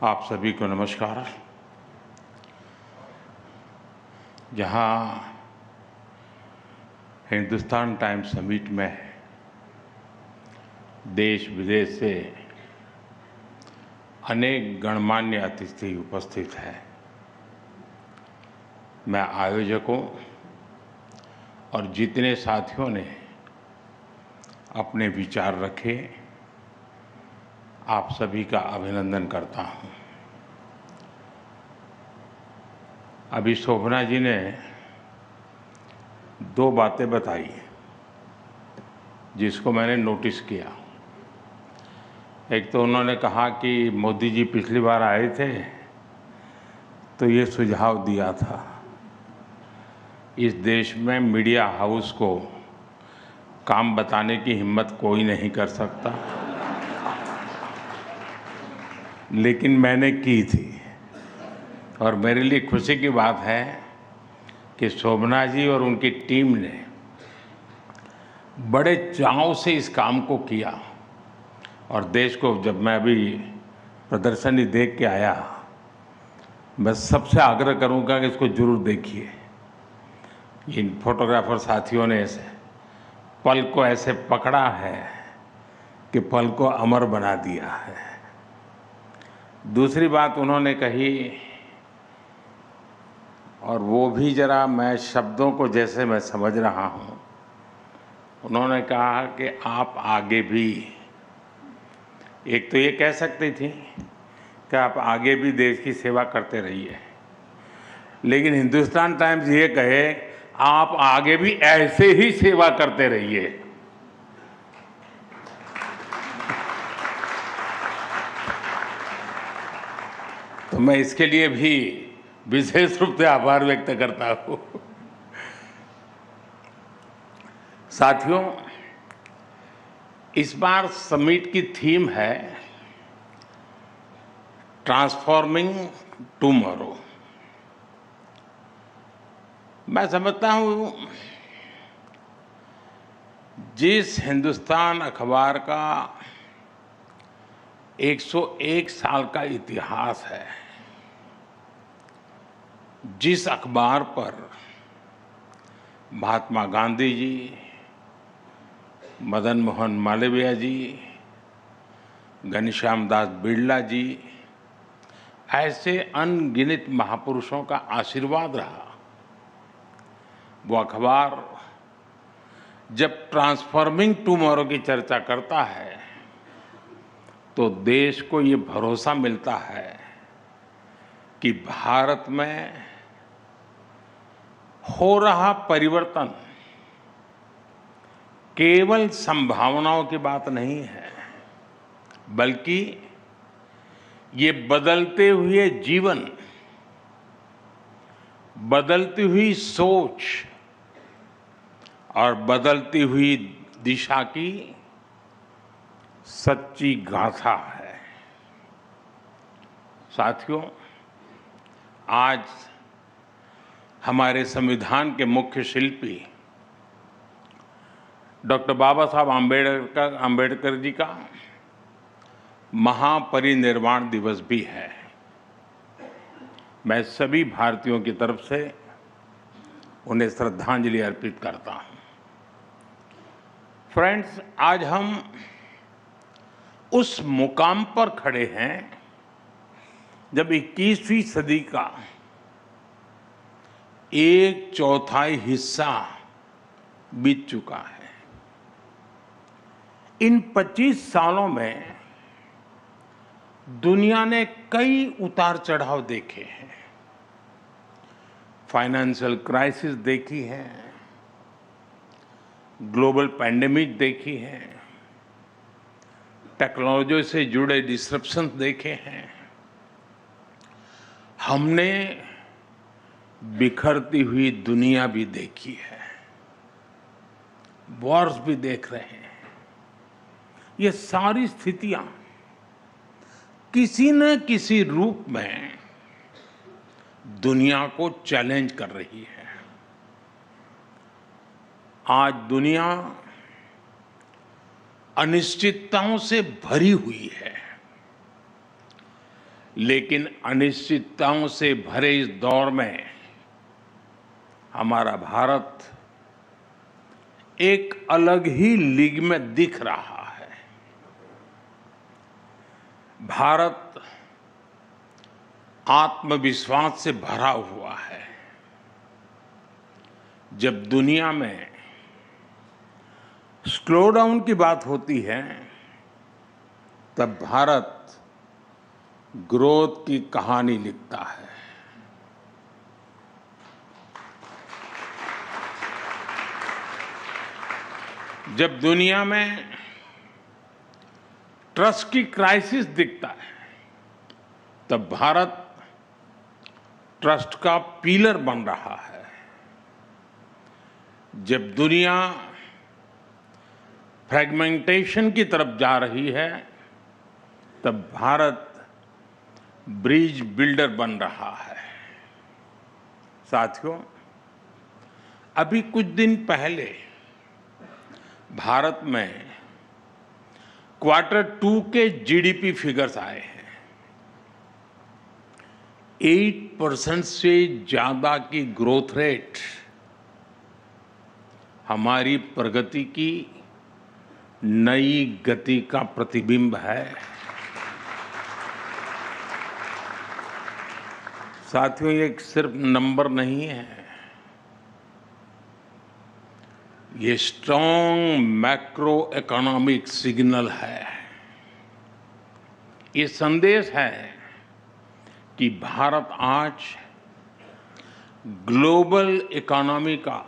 आप सभी को नमस्कार। जहां हिंदुस्तान टाइम्स समिट में देश विदेश से अनेक गणमान्य अतिथि उपस्थित हैं, मैं आयोजकों और जितने साथियों ने अपने विचार रखे, आप सभी का अभिनंदन करता हूं। अभी शोभना जी ने दो बातें बताई जिसको मैंने नोटिस किया। एक तो उन्होंने कहा कि मोदी जी पिछली बार आए थे तो ये सुझाव दिया था, इस देश में मीडिया हाउस को काम बताने की हिम्मत कोई नहीं कर सकता, लेकिन मैंने की थी। और मेरे लिए खुशी की बात है कि शोभना जी और उनकी टीम ने बड़े चाव से इस काम को किया। और देश को जब मैं अभी प्रदर्शनी देख के आया, मैं सबसे आग्रह करूंगा कि इसको जरूर देखिए। इन फोटोग्राफर साथियों ने पल को ऐसे पकड़ा है कि पल को अमर बना दिया है। दूसरी बात उन्होंने कही, और वो भी जरा मैं शब्दों को जैसे मैं समझ रहा हूँ, उन्होंने कहा कि आप आगे भी, एक तो ये कह सकती थी कि आप आगे भी देश की सेवा करते रहिए, लेकिन हिंदुस्तान टाइम्स ये कहे आप आगे भी ऐसे ही सेवा करते रहिए। तो मैं इसके लिए भी विशेष रूप से आभार व्यक्त करता हूं। साथियों, इस बार समिट की थीम है ट्रांसफॉर्मिंग टुमारो। मैं समझता हूं जिस हिंदुस्तान अखबार का 101 साल का इतिहास है, जिस अखबार पर महात्मा गांधी जी, मदन मोहन मालवीय जी, घनश्याम दास बिड़ला जी, ऐसे अनगिनत महापुरुषों का आशीर्वाद रहा, वो अखबार जब ट्रांसफॉर्मिंग टुमारो की चर्चा करता है तो देश को ये भरोसा मिलता है कि भारत में हो रहा परिवर्तन केवल संभावनाओं की बात नहीं है, बल्कि ये बदलते हुए जीवन, बदलती हुई सोच और बदलती हुई दिशा की सच्ची गाथा है। साथियों, आज हमारे संविधान के मुख्य शिल्पी डॉक्टर बाबा साहब आम्बेडकर जी का महापरिनिर्वाण दिवस भी है। मैं सभी भारतीयों की तरफ से उन्हें श्रद्धांजलि अर्पित करता हूं। फ्रेंड्स, आज हम उस मुकाम पर खड़े हैं जब 21वीं सदी का 1/4 हिस्सा बीत चुका है। इन 25 सालों में दुनिया ने कई उतार चढ़ाव देखे हैं। फाइनेंशियल क्राइसिस देखी है, ग्लोबल पैंडेमिक देखी है, टेक्नोलॉजी से जुड़े डिसरप्शन देखे हैं। हमने बिखरती हुई दुनिया भी देखी है, वॉर्स भी देख रहे हैं। ये सारी स्थितियां किसी न किसी रूप में दुनिया को चैलेंज कर रही है। आज दुनिया अनिश्चितताओं से भरी हुई है, लेकिन अनिश्चितताओं से भरे इस दौर में हमारा भारत एक अलग ही लीग में दिख रहा है। भारत आत्मविश्वास से भरा हुआ है। जब दुनिया में स्लो डाउन की बात होती है, तब भारत ग्रोथ की कहानी लिखता है। जब दुनिया में ट्रस्ट की क्राइसिस दिखता है, तब भारत ट्रस्ट का पिलर बन रहा है। जब दुनिया फ्रेगमेंटेशन की तरफ जा रही है, तब भारत ब्रिज बिल्डर बन रहा है। साथियों, अभी कुछ दिन पहले भारत में Q2 के जीडीपी फिगर्स आए हैं। 8% से ज्यादा की ग्रोथ रेट हमारी प्रगति की नई गति का प्रतिबिंब है। साथियों, ये सिर्फ नंबर नहीं है, ये स्ट्रॉन्ग मैक्रो इकोनॉमिक सिग्नल है। ये संदेश है कि भारत आज ग्लोबल इकोनॉमी का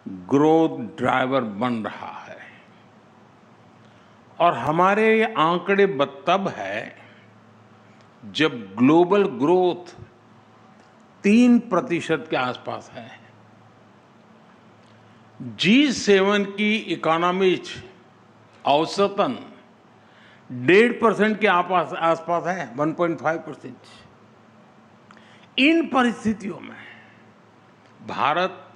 ग्रोथ ड्राइवर बन रहा है। और हमारे ये आंकड़े तब है जब ग्लोबल ग्रोथ 3% के आसपास है। G7 की इकोनॉमीज औसतन 1.5% के आसपास है, 1.5%। इन परिस्थितियों में भारत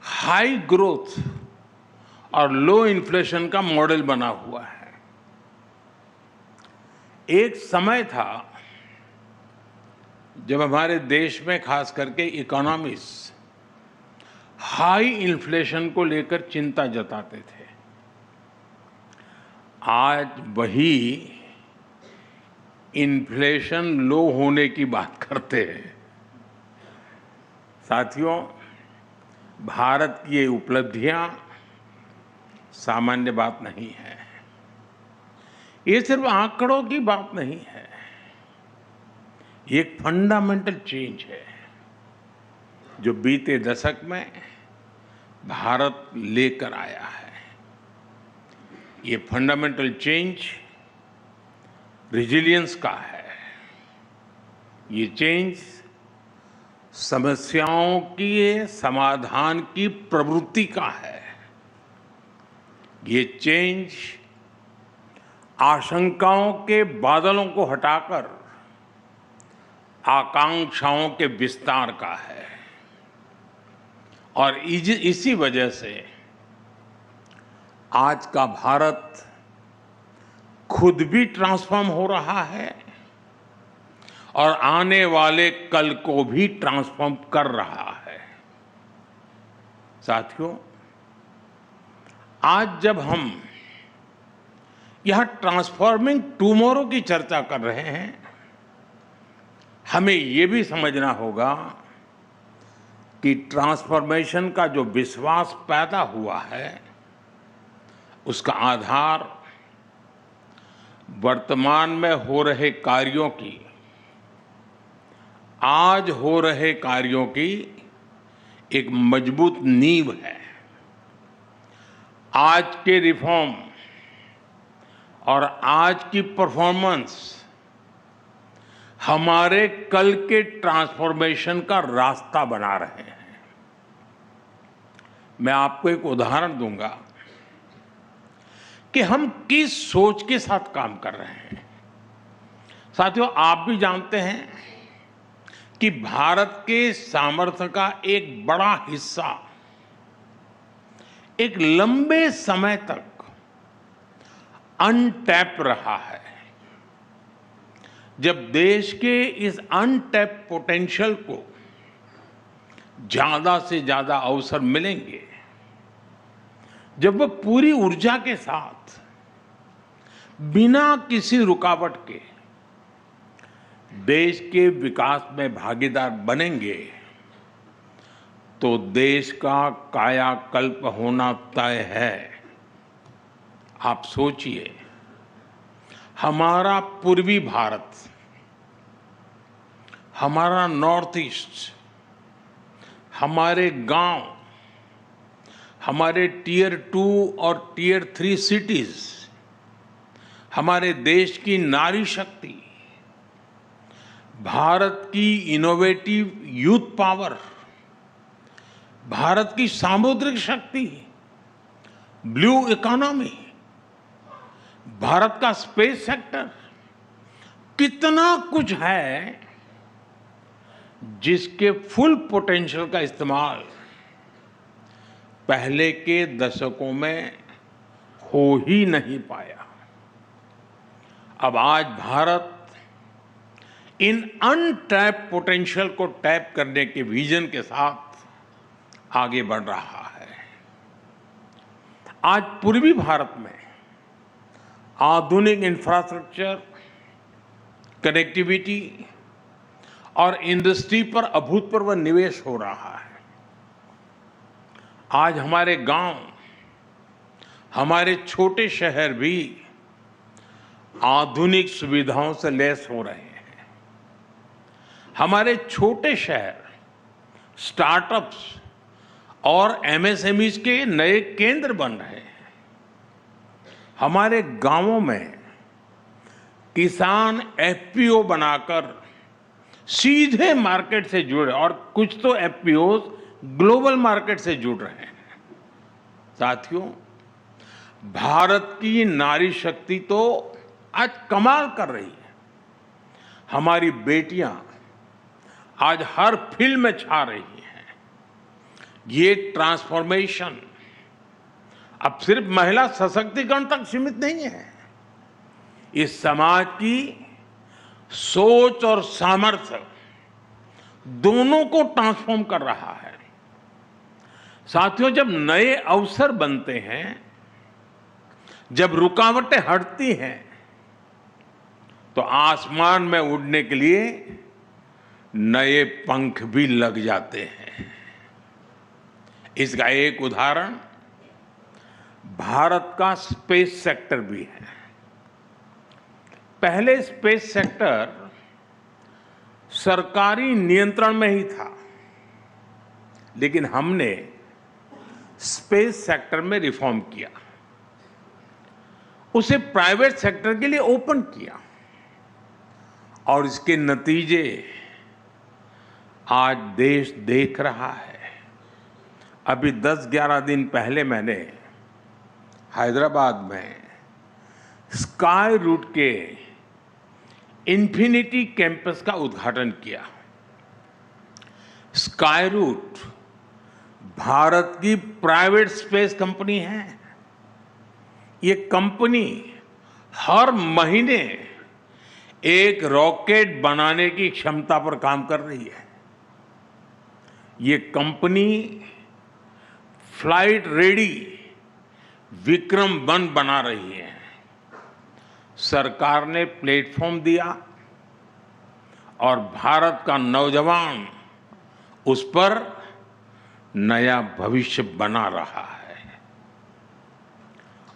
हाई ग्रोथ और लो इन्फ्लेशन का मॉडल बना हुआ है। एक समय था जब हमारे देश में खास करके इकोनॉमिस्ट हाई इन्फ्लेशन को लेकर चिंता जताते थे। आज वही इन्फ्लेशन लो होने की बात करते हैं। साथियों, भारत की ये उपलब्धियां सामान्य बात नहीं है। ये सिर्फ आंकड़ों की बात नहीं है, ये एक फंडामेंटल चेंज है जो बीते दशक में भारत लेकर आया है। ये फंडामेंटल चेंज रिजिलियंस का है। ये चेंज समस्याओं के समाधान की प्रवृत्ति का है। ये चेंज आशंकाओं के बादलों को हटाकर आकांक्षाओं के विस्तार का है। और इसी वजह से आज का भारत खुद भी ट्रांसफॉर्म हो रहा है और आने वाले कल को भी ट्रांसफॉर्म कर रहा है। साथियों, आज जब हम यह ट्रांसफॉर्मिंग टुमारो की चर्चा कर रहे हैं, हमें ये भी समझना होगा कि ट्रांसफॉर्मेशन का जो विश्वास पैदा हुआ है, उसका आधार वर्तमान में हो रहे कार्यों की, आज हो रहे कार्यों की एक मजबूत नींव है। आज के रिफॉर्म और आज की परफॉर्मेंस हमारे कल के ट्रांसफॉर्मेशन का रास्ता बना रहे हैं। मैं आपको एक उदाहरण दूंगा कि हम किस सोच के साथ काम कर रहे हैं। साथियों, आप भी जानते हैं कि भारत के सामर्थ्य का एक बड़ा हिस्सा एक लंबे समय तक अनटैप रहा है। जब देश के इस अनटैप्ड पोटेंशियल को ज्यादा से ज्यादा अवसर मिलेंगे, जब वह पूरी ऊर्जा के साथ बिना किसी रुकावट के देश के विकास में भागीदार बनेंगे, तो देश का कायाकल्प होना तय है। आप सोचिए, हमारा पूर्वी भारत, हमारा नॉर्थ ईस्ट, हमारे गांव, हमारे टियर 2 और टियर 3 सिटीज, हमारे देश की नारी शक्ति, भारत की इनोवेटिव यूथ पावर, भारत की सामुद्रिक शक्ति, ब्लू इकोनॉमी, भारत का स्पेस सेक्टर, कितना कुछ है जिसके फुल पोटेंशियल का इस्तेमाल पहले के दशकों में हो ही नहीं पाया। अब आज भारत इन अनटैप्ड पोटेंशियल को टैप करने के विजन के साथ आगे बढ़ रहा है। आज पूर्वी भारत में आधुनिक इंफ्रास्ट्रक्चर, कनेक्टिविटी और इंडस्ट्री पर अभूतपूर्व निवेश हो रहा है। आज हमारे गांव, हमारे छोटे शहर भी आधुनिक सुविधाओं से लैस हो रहे हैं। हमारे छोटे शहर स्टार्टअप्स और एमएसएमईज के नए केंद्र बन रहे हैं। हमारे गांवों में किसान एफपीओ बनाकर सीधे मार्केट से जुड़े, और कुछ तो एफपीओ ग्लोबल मार्केट से जुड़ रहे हैं। साथियों, भारत की नारी शक्ति तो आज कमाल कर रही है। हमारी बेटियां आज हर फील्ड में छा रही हैं। ये ट्रांसफॉर्मेशन अब सिर्फ महिला सशक्तिकरण तक सीमित नहीं है। इस समाज की सोच और सामर्थ्य दोनों को ट्रांसफॉर्म कर रहा है। साथियों, जब नए अवसर बनते हैं, जब रुकावटें हटती हैं, तो आसमान में उड़ने के लिए नए पंख भी लग जाते हैं। इसका एक उदाहरण भारत का स्पेस सेक्टर भी है। पहले स्पेस सेक्टर सरकारी नियंत्रण में ही था, लेकिन हमने स्पेस सेक्टर में रिफॉर्म किया, उसे प्राइवेट सेक्टर के लिए ओपन किया, और इसके नतीजे आज देश देख रहा है। अभी 10-11 दिन पहले मैंने हैदराबाद में स्काई रूट के इन्फिनिटी कैंपस का उद्घाटन किया। स्काई रूट भारत की प्राइवेट स्पेस कंपनी है। ये कंपनी हर महीने एक रॉकेट बनाने की क्षमता पर काम कर रही है। ये कंपनी फ्लाइट रेडी विक्रम-1 बना रही है। सरकार ने प्लेटफॉर्म दिया और भारत का नौजवान उस पर नया भविष्य बना रहा है।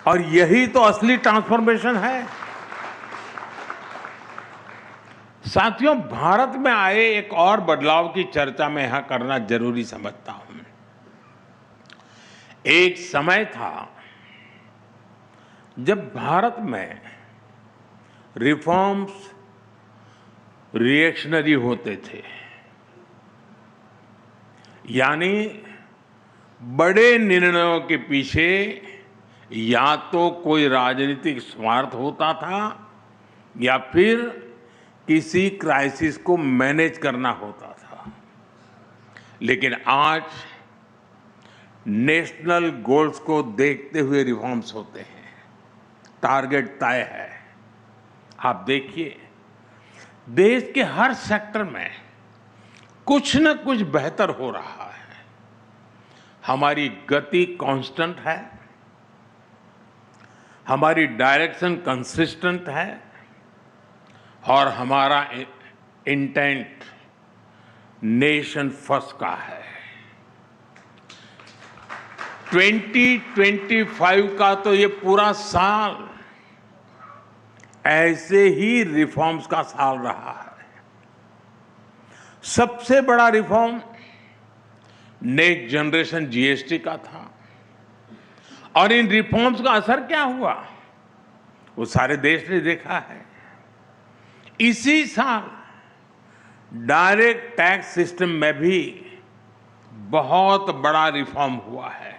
और यही तो असली ट्रांसफॉर्मेशन है। साथियों, भारत में आए एक और बदलाव की चर्चा मैं यहां करना जरूरी समझता हूं। एक समय था जब भारत में रिफॉर्म्स रिएक्शनरी होते थे, यानी बड़े निर्णयों के पीछे या तो कोई राजनीतिक स्वार्थ होता था या फिर किसी क्राइसिस को मैनेज करना होता था। लेकिन आज नेशनल गोल्स को देखते हुए रिफॉर्म्स होते हैं। टारगेट तय है। आप देखिए, देश के हर सेक्टर में कुछ न कुछ बेहतर हो रहा है। हमारी गति कांस्टेंट है, हमारी डायरेक्शन कंसिस्टेंट है और हमारा इंटेंट नेशन फर्स्ट का है। 2025 का तो ये पूरा साल ऐसे ही रिफॉर्म्स का साल रहा है। सबसे बड़ा रिफॉर्म नेक्स्ट जनरेशन जीएसटी का था और इन रिफॉर्म्स का असर क्या हुआ वो सारे देश ने देखा है। इसी साल डायरेक्ट टैक्स सिस्टम में भी बहुत बड़ा रिफॉर्म हुआ है।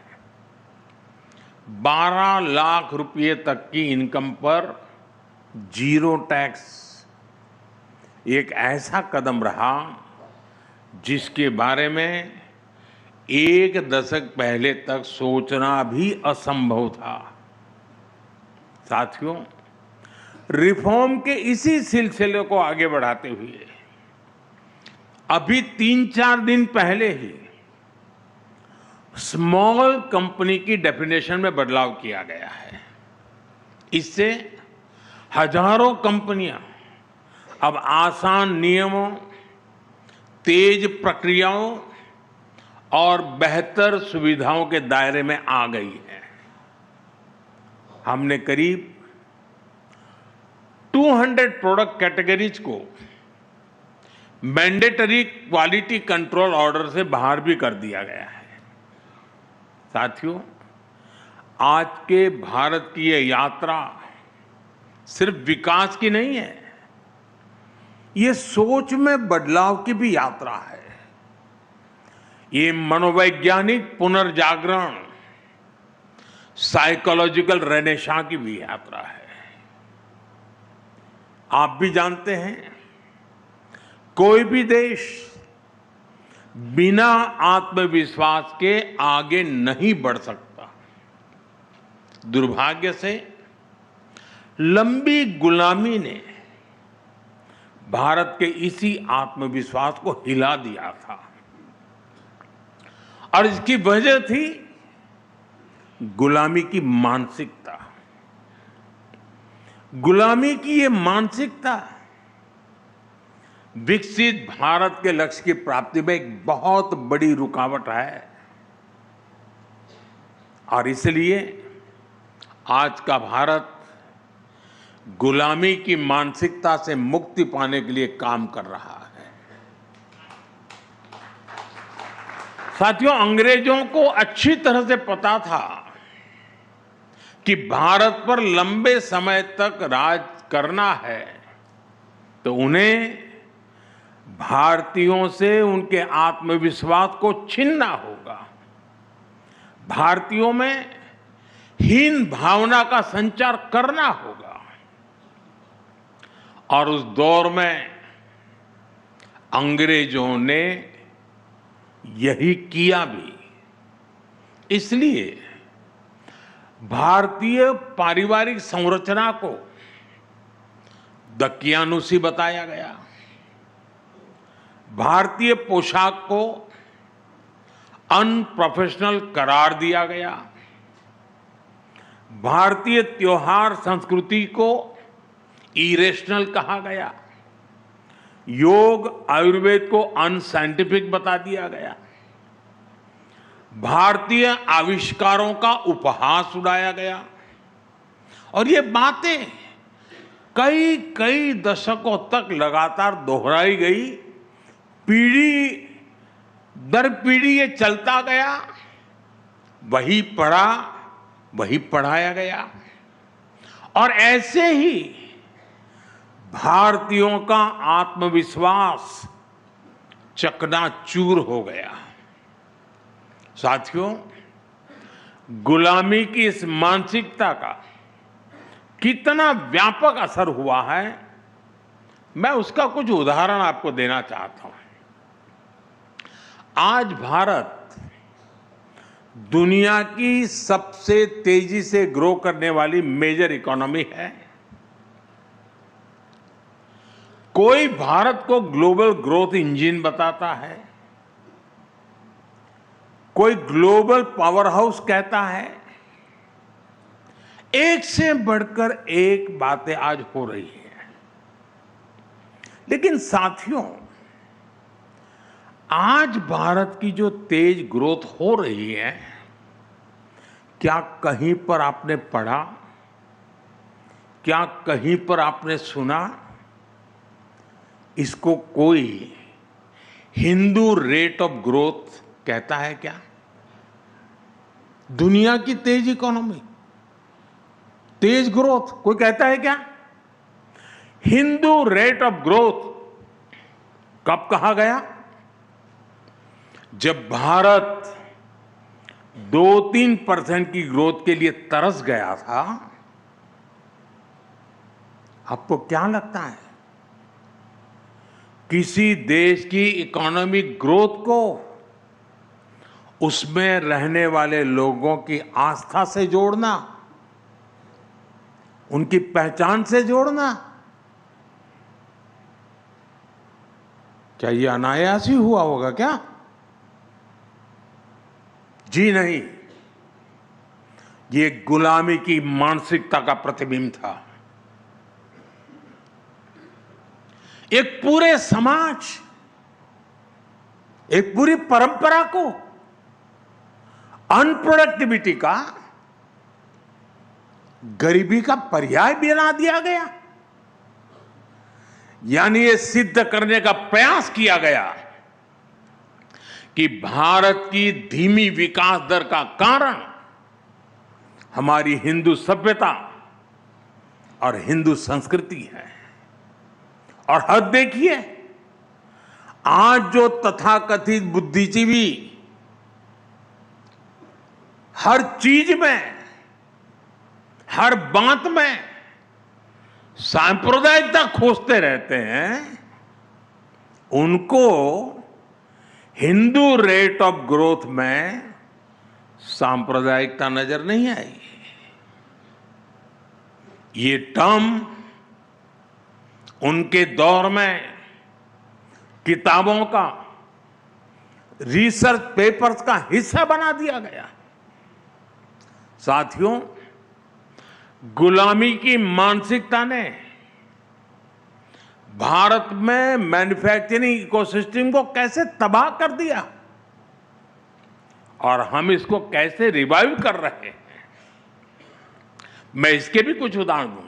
12 लाख रुपए तक की इनकम पर जीरो टैक्स एक ऐसा कदम रहा जिसके बारे में एक दशक पहले तक सोचना भी असंभव था। साथियों, रिफॉर्म के इसी सिलसिले को आगे बढ़ाते हुए अभी 3-4 दिन पहले ही स्मॉल कंपनी की डेफिनेशन में बदलाव किया गया है। इससे हजारों कंपनियां अब आसान नियमों, तेज प्रक्रियाओं और बेहतर सुविधाओं के दायरे में आ गई है। हमने करीब 200 प्रोडक्ट कैटेगरीज को मैंडेटरी क्वालिटी कंट्रोल ऑर्डर से बाहर भी कर दिया गया है। साथियों, आज के भारत की ये यात्रा सिर्फ विकास की नहीं है, ये सोच में बदलाव की भी यात्रा है। ये मनोवैज्ञानिक पुनर्जागरण, साइकोलॉजिकल रेनेसां की भी यात्रा है। आप भी जानते हैं, कोई भी देश बिना आत्मविश्वास के आगे नहीं बढ़ सकता। दुर्भाग्य से लंबी गुलामी ने भारत के इसी आत्मविश्वास को हिला दिया था और इसकी वजह थी गुलामी की मानसिकता। गुलामी की ये मानसिकता विकसित भारत के लक्ष्य की प्राप्ति में एक बहुत बड़ी रुकावट है और इसलिए आज का भारत गुलामी की मानसिकता से मुक्ति पाने के लिए काम कर रहा है। साथियों, अंग्रेजों को अच्छी तरह से पता था कि भारत पर लंबे समय तक राज करना है तो उन्हें भारतीयों से उनके आत्मविश्वास को छीनना होगा। भारतीयों में हीन भावना का संचार करना होगा और उस दौर में अंग्रेजों ने यही किया भी। इसलिए भारतीय पारिवारिक संरचना को दकियानुसी बताया गया, भारतीय पोशाक को अनप्रोफेशनल करार दिया गया, भारतीय त्योहार संस्कृति को इरेशनल कहा गया, योग आयुर्वेद को अनसाइंटिफिक बता दिया गया, भारतीय आविष्कारों का उपहास उड़ाया गया और ये बातें कई कई दशकों तक लगातार दोहराई गई। पीढ़ी दर पीढ़ी ये चलता गया, वही पढ़ा वही पढ़ाया गया और ऐसे ही भारतीयों का आत्मविश्वास चकनाचूर हो गया। साथियों, गुलामी की इस मानसिकता का कितना व्यापक असर हुआ है, मैं उसका कुछ उदाहरण आपको देना चाहता हूं। आज भारत दुनिया की सबसे तेजी से ग्रो करने वाली मेजर इकोनॉमी है। कोई भारत को ग्लोबल ग्रोथ इंजन बताता है, कोई ग्लोबल पावर हाउस कहता है। एक से बढ़कर एक बातें आज हो रही हैं। लेकिन साथियों, आज भारत की जो तेज ग्रोथ हो रही है, क्या कहीं पर आपने पढ़ा, क्या कहीं पर आपने सुना, इसको कोई हिंदू रेट ऑफ ग्रोथ कहता है क्या? दुनिया की तेज इकोनॉमी, तेज ग्रोथ कोई कहता है क्या? हिंदू रेट ऑफ ग्रोथ कब कहा गया? जब भारत 2-3% की ग्रोथ के लिए तरस गया था। आपको क्या लगता है, किसी देश की इकोनॉमिक ग्रोथ को उसमें रहने वाले लोगों की आस्था से जोड़ना, उनकी पहचान से जोड़ना, क्या ये अनायास ही हुआ होगा क्या? जी नहीं, ये गुलामी की मानसिकता का प्रतिबिंब था। एक पूरे समाज, एक पूरी परंपरा को अनप्रोडक्टिविटी का, गरीबी का पर्याय बना दिया गया। यानी ये सिद्ध करने का प्रयास किया गया कि भारत की धीमी विकास दर का कारण हमारी हिंदू सभ्यता और हिंदू संस्कृति है। और हद देखिए, आज जो तथाकथित बुद्धिजीवी हर चीज में, हर बात में सांप्रदायिकता खोजते रहते हैं, उनको हिंदू रेट ऑफ ग्रोथ में सांप्रदायिकता नजर नहीं आई। ये टर्म उनके दौर में किताबों का, रिसर्च पेपर्स का हिस्सा बना दिया गया। साथियों, गुलामी की मानसिकता ने भारत में मैन्युफैक्चरिंग इकोसिस्टम को कैसे तबाह कर दिया और हम इसको कैसे रिवाइव कर रहे हैं, मैं इसके भी कुछ उदाहरण दूंगा।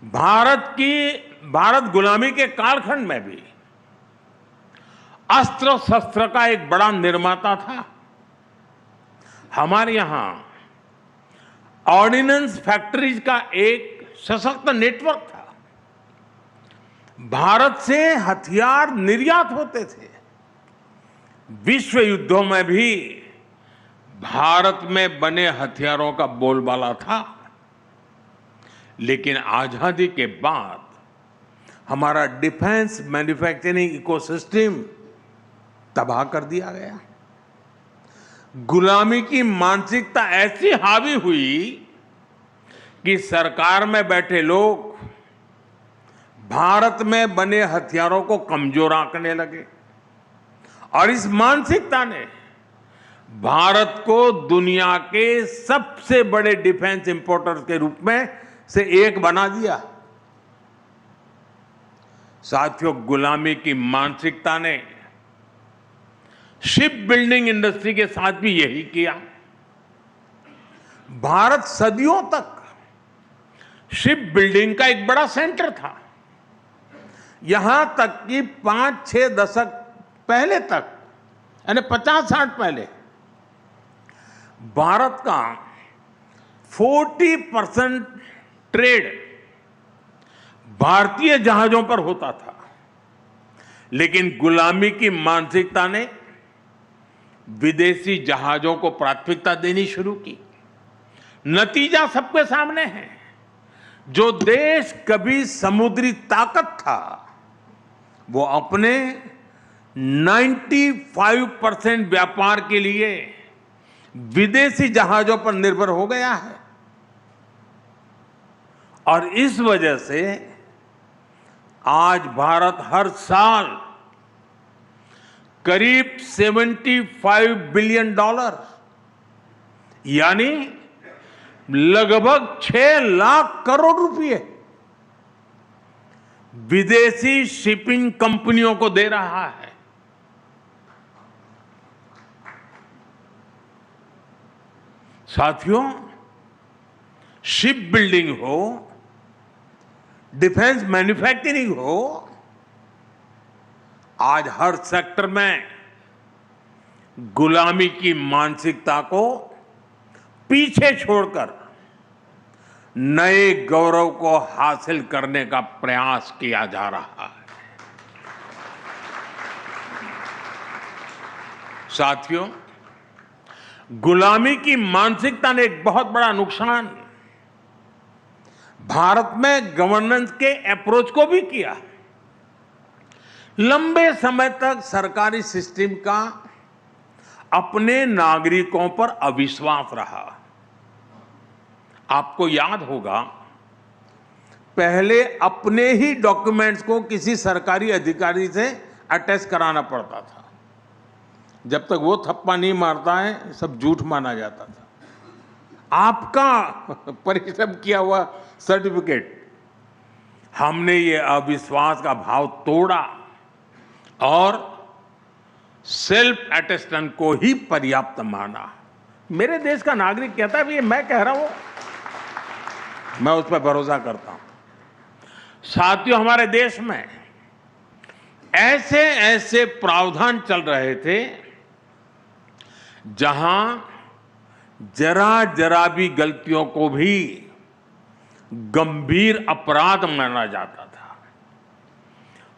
भारत गुलामी के कालखंड में भी अस्त्र शस्त्र का एक बड़ा निर्माता था। हमारे यहां ऑर्डिनेंस फैक्ट्रीज का एक सशक्त नेटवर्क था। भारत से हथियार निर्यात होते थे। विश्व युद्धों में भी भारत में बने हथियारों का बोलबाला था। लेकिन आजादी के बाद हमारा डिफेंस मैन्युफैक्चरिंग इकोसिस्टम तबाह कर दिया गया। गुलामी की मानसिकता ऐसी हावी हुई कि सरकार में बैठे लोग भारत में बने हथियारों को कमजोर आंकने लगे और इस मानसिकता ने भारत को दुनिया के सबसे बड़े डिफेंस इंपोर्टर के रूप में से एक बना दिया। साथियों, गुलामी की मानसिकता ने शिप बिल्डिंग इंडस्ट्री के साथ भी यही किया। भारत सदियों तक शिप बिल्डिंग का एक बड़ा सेंटर था। यहां तक कि 5-6 दशक पहले तक, यानी 50-60 पहले, भारत का 40% ट्रेड भारतीय जहाजों पर होता था। लेकिन गुलामी की मानसिकता ने विदेशी जहाजों को प्राथमिकता देनी शुरू की। नतीजा सबके सामने है। जो देश कभी समुद्री ताकत था, वो अपने 95% व्यापार के लिए विदेशी जहाजों पर निर्भर हो गया है। और इस वजह से आज भारत हर साल करीब $75 बिलियन यानी लगभग 6 लाख करोड़ रुपए विदेशी शिपिंग कंपनियों को दे रहा है। साथियों, शिप बिल्डिंग हो, डिफेंस मैन्युफैक्चरिंग हो, आज हर सेक्टर में गुलामी की मानसिकता को पीछे छोड़कर नए गौरव को हासिल करने का प्रयास किया जा रहा है। साथियों, गुलामी की मानसिकता ने एक बहुत बड़ा नुकसान भारत में गवर्नेंस के अप्रोच को भी किया। लंबे समय तक सरकारी सिस्टम का अपने नागरिकों पर अविश्वास रहा। आपको याद होगा, पहले अपने ही डॉक्यूमेंट्स को किसी सरकारी अधिकारी से अटैच कराना पड़ता था। जब तक वो थप्पा नहीं मारता है, सब झूठ माना जाता था। आपका परिश्रम किया हुआ सर्टिफिकेट, हमने ये अविश्वास का भाव तोड़ा और सेल्फ अटेस्टेंट को ही पर्याप्त माना। मेरे देश का नागरिक कहता है, ये मैं कह रहा हूं, मैं उस पर भरोसा करता हूं। साथियों, हमारे देश में ऐसे ऐसे प्रावधान चल रहे थे जहां जरा जरा भी गलतियों को भी गंभीर अपराध माना जाता था।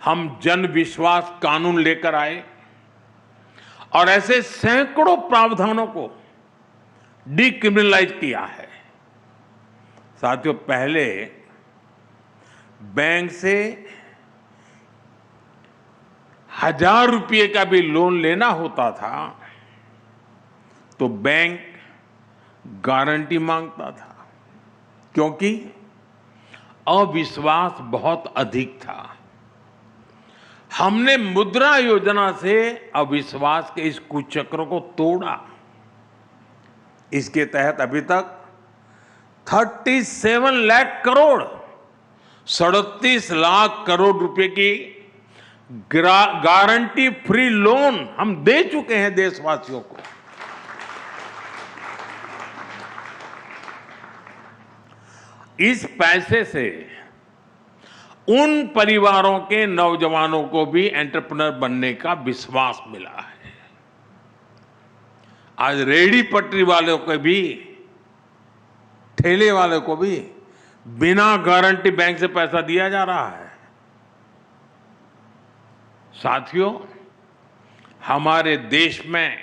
हम जन विश्वास कानून लेकर आए और ऐसे सैकड़ों प्रावधानों को डिक्रिमिनलाइज किया है। साथियों, पहले बैंक से 1000 रुपये का भी लोन लेना होता था तो बैंक गारंटी मांगता था, क्योंकि अविश्वास बहुत अधिक था। हमने मुद्रा योजना से अविश्वास के इस कुचक्र को तोड़ा। इसके तहत अभी तक 37 लाख करोड़, 37 लाख करोड़ रुपए की गारंटी फ्री लोन हम दे चुके हैं देशवासियों को। इस पैसे से उन परिवारों के नौजवानों को भी एंटरप्रेन्योर बनने का विश्वास मिला है। आज रेहड़ी पटरी वालों को भी, ठेले वाले को भी बिना गारंटी बैंक से पैसा दिया जा रहा है। साथियों, हमारे देश में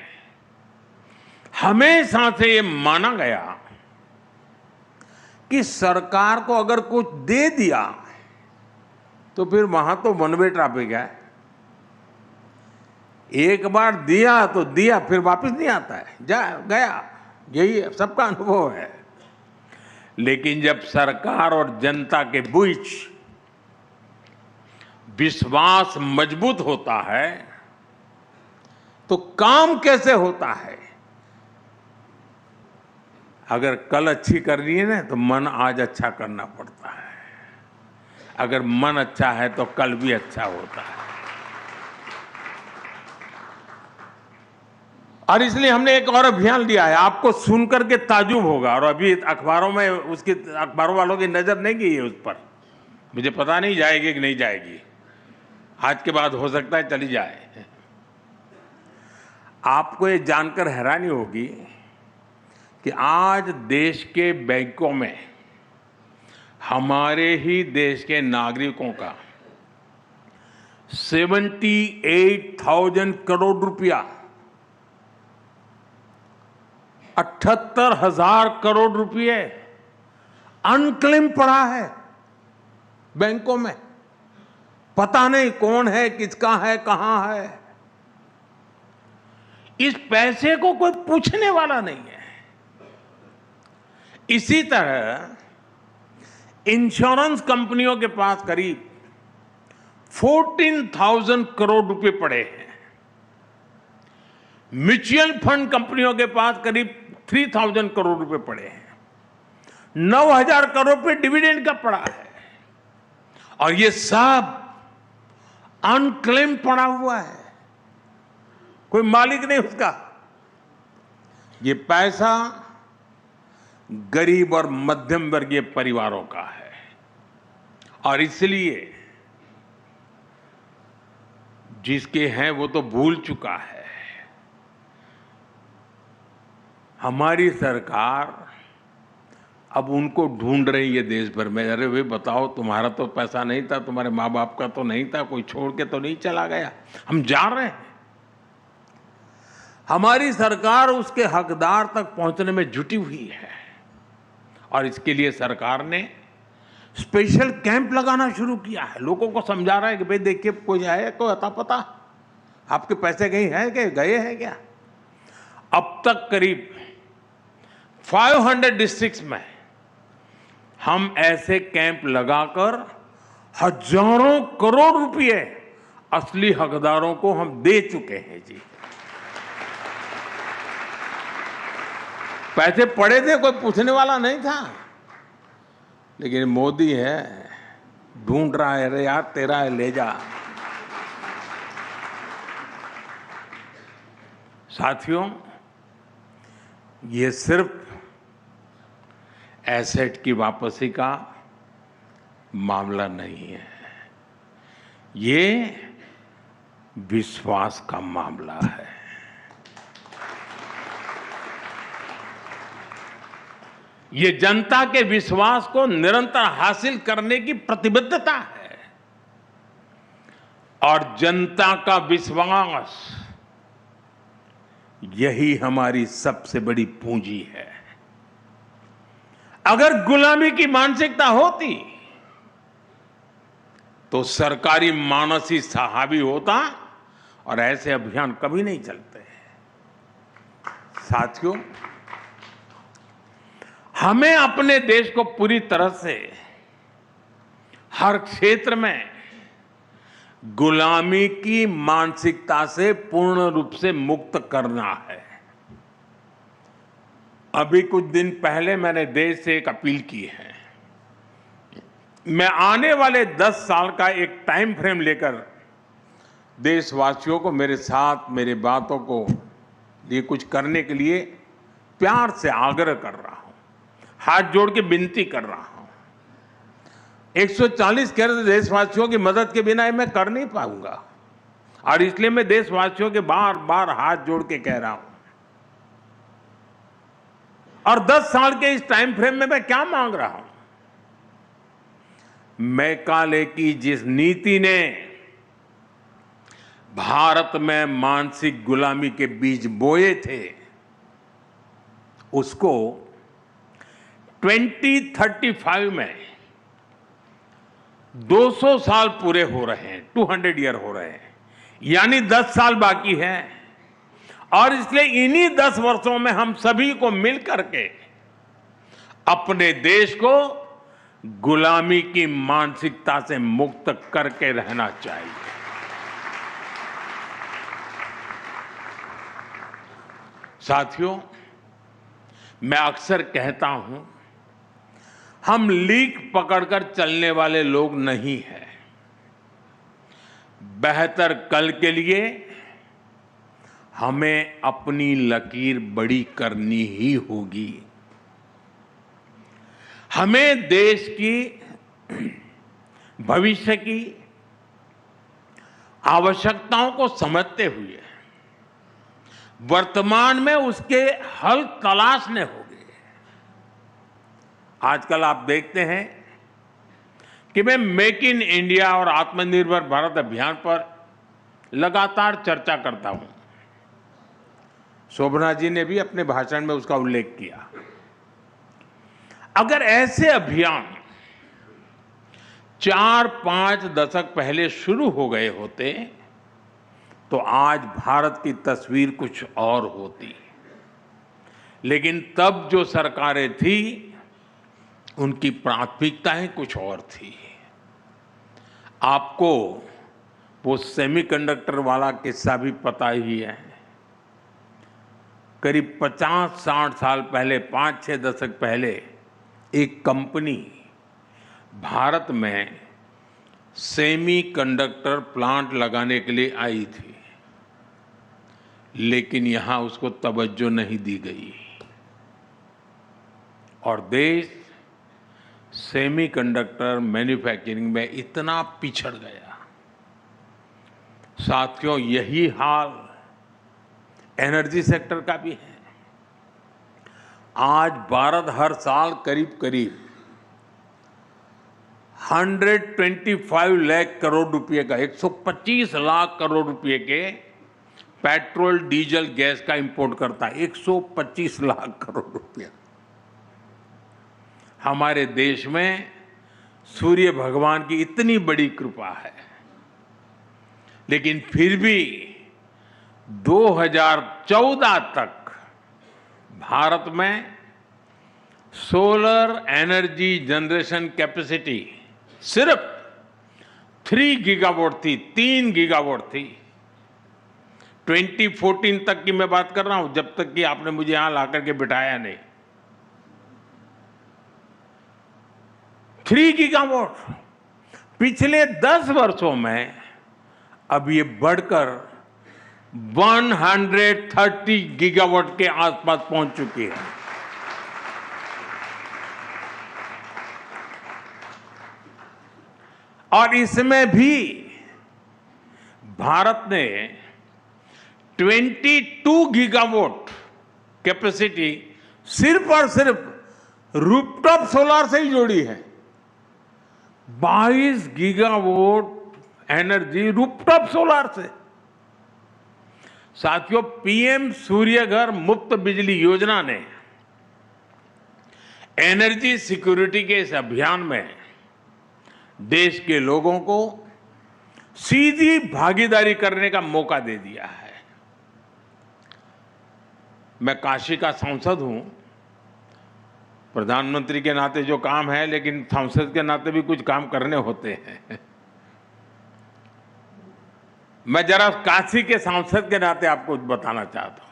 हमेशा से ये माना गया कि सरकार को अगर कुछ दे दिया तो फिर वहां तो वन वे ट्रैफिक है। एक बार दिया तो दिया, फिर वापस नहीं आता है, जा गया। यही सबका अनुभव है। लेकिन जब सरकार और जनता के बीच विश्वास मजबूत होता है तो काम कैसे होता है? अगर कल अच्छी करनी है ना तो मन आज अच्छा करना पड़ता है। अगर मन अच्छा है तो कल भी अच्छा होता है। और इसलिए हमने एक और अभियान लिया है, आपको सुनकर के ताजुब होगा। और अभी अखबारों में उसकी, अखबारों वालों की नजर नहीं गई है उस पर। मुझे पता नहीं जाएगी कि नहीं जाएगी, आज के बाद हो सकता है चली जाए। आपको ये जानकर हैरानी होगी कि आज देश के बैंकों में हमारे ही देश के नागरिकों का 78,000 करोड़ रुपया, 78,000 करोड़ रुपये अनक्लेम पड़ा है बैंकों में। पता नहीं कौन है, किसका है, कहां है। इस पैसे को कोई पूछने वाला नहीं है। इसी तरह इंश्योरेंस कंपनियों के पास करीब 14,000 करोड़ रुपए पड़े हैं। म्यूचुअल फंड कंपनियों के पास करीब 3,000 करोड़ रुपए पड़े हैं। 9,000 करोड़ रुपए डिविडेंड का पड़ा है और ये सब अनक्लेम पड़ा हुआ है, कोई मालिक नहीं उसका। ये पैसा गरीब और मध्यम वर्गीय परिवारों का है और इसलिए जिसके हैं वो तो भूल चुका है। हमारी सरकार अब उनको ढूंढ रही है देश भर में। अरे भाई बताओ, तुम्हारा तो पैसा नहीं था, तुम्हारे माँ बाप का तो नहीं था, कोई छोड़ के तो नहीं चला गया। हम जा रहे हैं। हमारी सरकार उसके हकदार तक पहुंचने में जुटी हुई है और इसके लिए सरकार ने स्पेशल कैंप लगाना शुरू किया है। लोगों को समझा रहा है कि भाई देखिए, कोई है कोई अता पता, आपके पैसे कहीं हैं क्या, गए हैं क्या। अब तक करीब 500 डिस्ट्रिक्ट्स में हम ऐसे कैंप लगाकर हजारों करोड़ रुपए असली हकदारों को हम दे चुके हैं जी। पैसे पड़े थे, कोई पूछने वाला नहीं था, लेकिन मोदी है, ढूंढ रहा है, अरे यार तेरा है ले जा। साथियों, ये सिर्फ एसेट की वापसी का मामला नहीं है, ये विश्वास का मामला है। ये जनता के विश्वास को निरंतर हासिल करने की प्रतिबद्धता है और जनता का विश्वास यही हमारी सबसे बड़ी पूंजी है। अगर गुलामी की मानसिकता होती तो सरकारी मानस ही हावी होता और ऐसे अभियान कभी नहीं चलते। साथियों, हमें अपने देश को पूरी तरह से हर क्षेत्र में गुलामी की मानसिकता से पूर्ण रूप से मुक्त करना है। अभी कुछ दिन पहले मैंने देश से एक अपील की है। मैं आने वाले 10 साल का एक टाइम फ्रेम लेकर देशवासियों को मेरे साथ मेरी बातों को ये कुछ करने के लिए प्यार से आग्रह कर रहा हूं, हाथ जोड़ के विनती कर रहा हूं। 140 करोड़ देशवासियों की मदद के बिना मैं कर नहीं पाऊंगा और इसलिए मैं देशवासियों के बार बार हाथ जोड़ के कह रहा हूं। और 10 साल के इस टाइम फ्रेम में मैं क्या मांग रहा हूं? मैकाले की जिस नीति ने भारत में मानसिक गुलामी के बीज बोए थे, उसको 2035 में 200 साल पूरे हो रहे हैं, 200 ईयर हो रहे हैं, यानी 10 साल बाकी है। और इसलिए इन्हीं 10 वर्षों में हम सभी को मिल करके अपने देश को गुलामी की मानसिकता से मुक्त करके रहना चाहिए। साथियों, मैं अक्सर कहता हूं, हम लीक पकड़कर चलने वाले लोग नहीं हैं। बेहतर कल के लिए हमें अपनी लकीर बड़ी करनी ही होगी। हमें देश की भविष्य की आवश्यकताओं को समझते हुए वर्तमान में उसके हल तलाशने होंगे। आजकल आप देखते हैं कि मैं मेक इन इंडिया और आत्मनिर्भर भारत अभियान पर लगातार चर्चा करता हूं। शोभना जी ने भी अपने भाषण में उसका उल्लेख किया। अगर ऐसे अभियान 4-5 दशक पहले शुरू हो गए होते तो आज भारत की तस्वीर कुछ और होती। लेकिन तब जो सरकारें थी उनकी प्राथमिकताएं कुछ और थी। आपको वो सेमीकंडक्टर वाला किस्सा भी पता ही है। करीब 50-60 साल पहले, 5-6 दशक पहले एक कंपनी भारत में सेमीकंडक्टर प्लांट लगाने के लिए आई थी, लेकिन यहां उसको तवज्जो नहीं दी गई और देश सेमीकंडक्टर मैन्युफैक्चरिंग में इतना पिछड़ गया। साथियों, यही हाल एनर्जी सेक्टर का भी है। आज भारत हर साल करीब करीब 125 लाख करोड़ रुपए का, 125 लाख करोड़ रुपए के पेट्रोल, डीजल, गैस का इंपोर्ट करता है। 125 लाख करोड़ रुपया। हमारे देश में सूर्य भगवान की इतनी बड़ी कृपा है, लेकिन फिर भी 2014 तक भारत में सोलर एनर्जी जनरेशन कैपेसिटी सिर्फ 3 गीगावाट थी, 3 गीगावाट थी। 2014 तक की मैं बात कर रहा हूं, जब तक कि आपने मुझे यहां लाकर के बिठाया नहीं। 3 गीगावाट पिछले 10 वर्षों में अब ये बढ़कर 130 गीगावाट के आसपास पहुंच चुकी है। और इसमें भी भारत ने 22 गीगावाट कैपेसिटी सिर्फ और सिर्फ रूफटॉप सोलर से ही जोड़ी है। 22 गीगावाट एनर्जी रूफटॉप सोलर से। साथियों, पीएम सूर्य घर मुफ्त बिजली योजना ने एनर्जी सिक्योरिटी के इस अभियान में देश के लोगों को सीधी भागीदारी करने का मौका दे दिया है। मैं काशी का सांसद हूं, प्रधानमंत्री के नाते जो काम है, लेकिन सांसद के नाते भी कुछ काम करने होते हैं। मैं जरा काशी के सांसद के नाते आपको बताना चाहता हूं,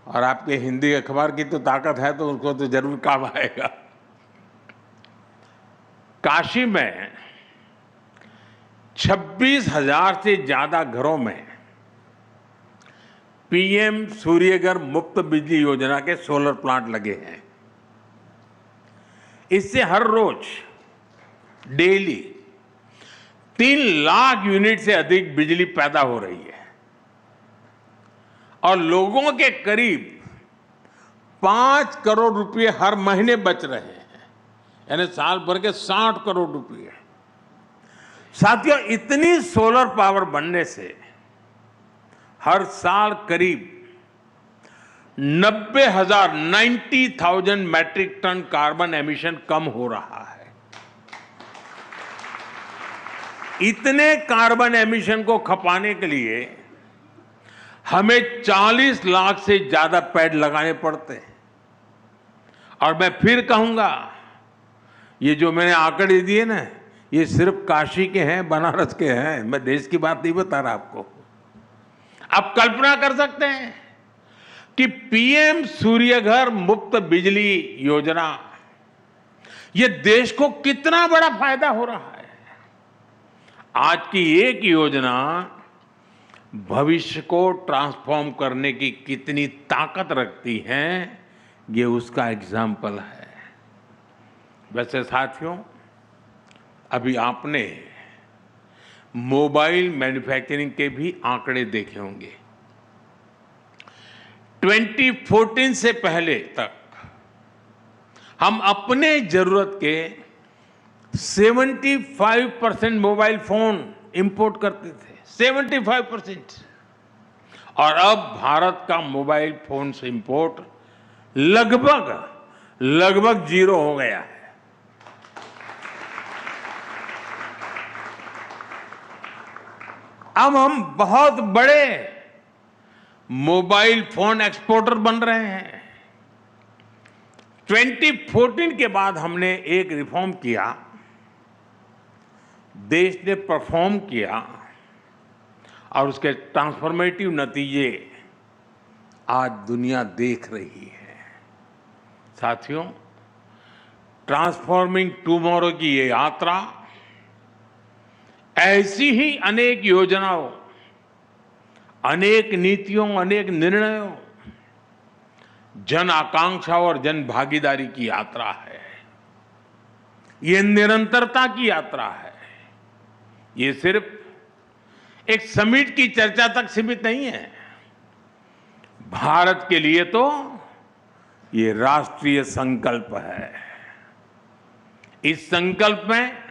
और आपके हिंदी अखबार की तो ताकत है तो उसको तो जरूर काम आएगा। काशी में 26,000 से ज्यादा घरों में पीएम सूर्यघर मुफ्त बिजली योजना के सोलर प्लांट लगे हैं। इससे हर रोज डेली 3 लाख यूनिट से अधिक बिजली पैदा हो रही है और लोगों के करीब 5 करोड़ रुपए हर महीने बच रहे हैं, यानी साल भर के 60 करोड़ रुपए। साथियों, इतनी सोलर पावर बनने से हर साल करीब 90,000 मैट्रिक टन कार्बन एमिशन कम हो रहा है। इतने कार्बन एमिशन को खपाने के लिए हमें 40 लाख से ज्यादा पेड़ लगाने पड़ते हैं। और मैं फिर कहूंगा, ये जो मैंने आंकड़े दिए ना, ये सिर्फ काशी के हैं, बनारस के हैं। मैं देश की बात नहीं बता रहा आपको। आप कल्पना कर सकते हैं कि पीएम सूर्यघर मुफ्त बिजली योजना, ये देश को कितना बड़ा फायदा हो रहा है। आज की एक योजना भविष्य को ट्रांसफॉर्म करने की कितनी ताकत रखती है, ये उसका एग्जाम्पल है। वैसे साथियों, अभी आपने मोबाइल मैन्युफैक्चरिंग के भी आंकड़े देखे होंगे। 2014 से पहले तक हम अपने जरूरत के 75% मोबाइल फोन इंपोर्ट करते थे, 75%। और अब भारत का मोबाइल फोन से इंपोर्ट लगभग 0 हो गया है। अब हम बहुत बड़े मोबाइल फोन एक्सपोर्टर बन रहे हैं। 2014 के बाद हमने एक रिफॉर्म किया देश ने परफॉर्म किया और उसके ट्रांसफॉर्मेटिव नतीजे आज दुनिया देख रही है। साथियों, ट्रांसफॉर्मिंग टुमारो की ये यात्रा ऐसी ही अनेक योजनाओं, अनेक नीतियों, अनेक निर्णयों, जन आकांक्षा और जन भागीदारी की यात्रा है। ये निरंतरता की यात्रा है। ये सिर्फ एक समिट की चर्चा तक सीमित नहीं है। भारत के लिए तो ये राष्ट्रीय संकल्प है। इस संकल्प में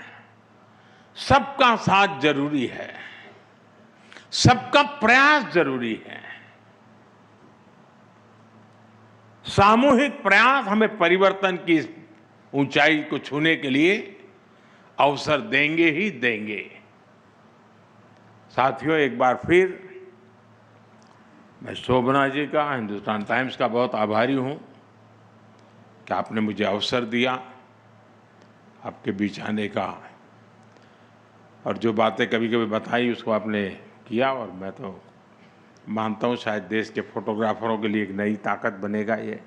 सबका साथ जरूरी है, सबका प्रयास जरूरी है। सामूहिक प्रयास हमें परिवर्तन की इस ऊंचाई को छूने के लिए अवसर देंगे ही देंगे। साथियों, एक बार फिर मैं शोभना जी का, हिंदुस्तान टाइम्स का बहुत आभारी हूं कि आपने मुझे अवसर दिया आपके बीच आने का, और जो बातें कभी कभी बताई उसको आपने किया, और मैं तो मानता हूं शायद देश के फोटोग्राफरों के लिए एक नई ताकत बनेगा ये।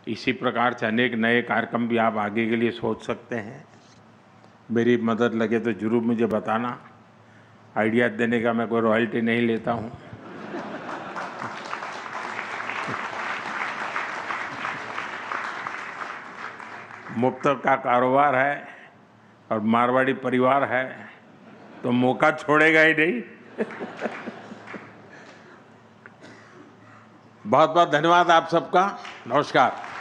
इसी प्रकार से अनेक नए कार्यक्रम भी आप आगे के लिए सोच सकते हैं। मेरी मदद लगे तो जरूर मुझे बताना। आइडिया देने का मैं कोई रॉयल्टी नहीं लेता हूं। मुफ्त का कारोबार है और मारवाड़ी परिवार है तो मौका छोड़ेगा ही नहीं। बहुत बहुत धन्यवाद आप सबका। नमस्कार।